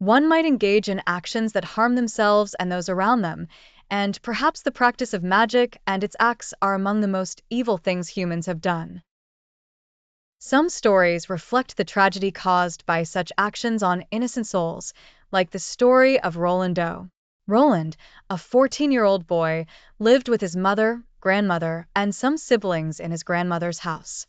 One might engage in actions that harm themselves and those around them, and perhaps the practice of magic and its acts are among the most evil things humans have done. Some stories reflect the tragedy caused by such actions on innocent souls, like the story of Roland Doe. Roland, a 14-year-old boy, lived with his mother, grandmother, and some siblings in his grandmother's house.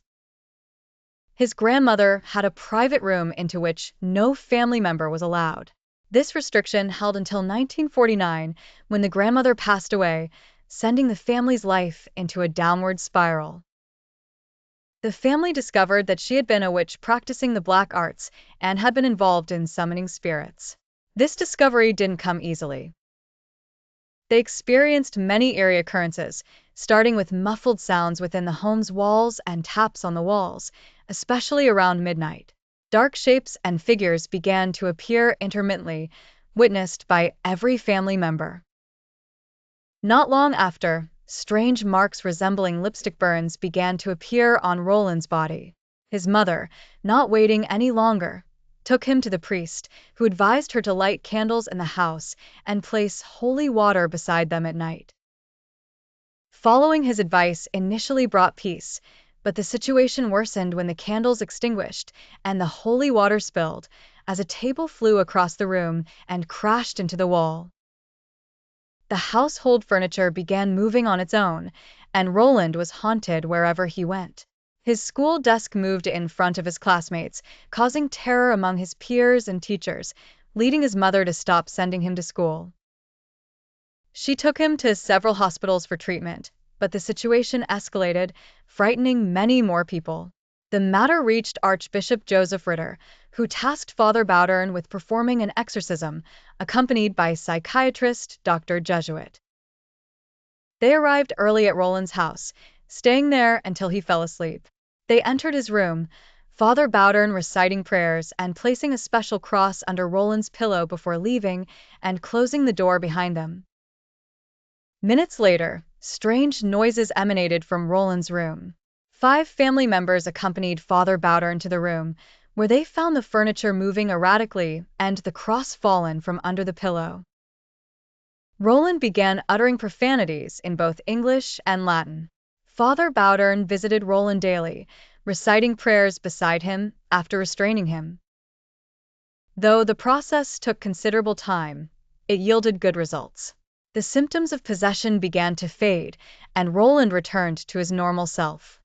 His grandmother had a private room into which no family member was allowed. This restriction held until 1949, when the grandmother passed away, sending the family's life into a downward spiral. The family discovered that she had been a witch practicing the black arts and had been involved in summoning spirits. This discovery didn't come easily. They experienced many eerie occurrences, starting with muffled sounds within the home's walls and taps on the walls, especially around midnight. Dark shapes and figures began to appear intermittently, witnessed by every family member. Not long after, strange marks resembling lipstick burns began to appear on Roland's body. His mother, not waiting any longer, took him to the priest, who advised her to light candles in the house and place holy water beside them at night. Following his advice initially brought peace, but the situation worsened when the candles extinguished and the holy water spilled, as a table flew across the room and crashed into the wall. The household furniture began moving on its own, and Roland was haunted wherever he went. His school desk moved in front of his classmates, causing terror among his peers and teachers, leading his mother to stop sending him to school. She took him to several hospitals for treatment, but the situation escalated, frightening many more people. The matter reached Archbishop Joseph Ritter, who tasked Father Bowdern with performing an exorcism, accompanied by psychiatrist Dr. Jesuit. They arrived early at Roland's house, staying there until he fell asleep. They entered his room, Father Bowdern reciting prayers and placing a special cross under Roland's pillow before leaving and closing the door behind them. Minutes later, strange noises emanated from Roland's room. 5 family members accompanied Father Bowdern to the room, where they found the furniture moving erratically and the cross fallen from under the pillow. Roland began uttering profanities in both English and Latin. Father Bowdern visited Roland daily, reciting prayers beside him after restraining him. Though the process took considerable time, it yielded good results. The symptoms of possession began to fade, and Roland returned to his normal self.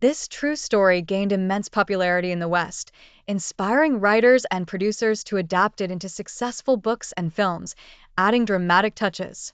This true story gained immense popularity in the West, inspiring writers and producers to adapt it into successful books and films, adding dramatic touches.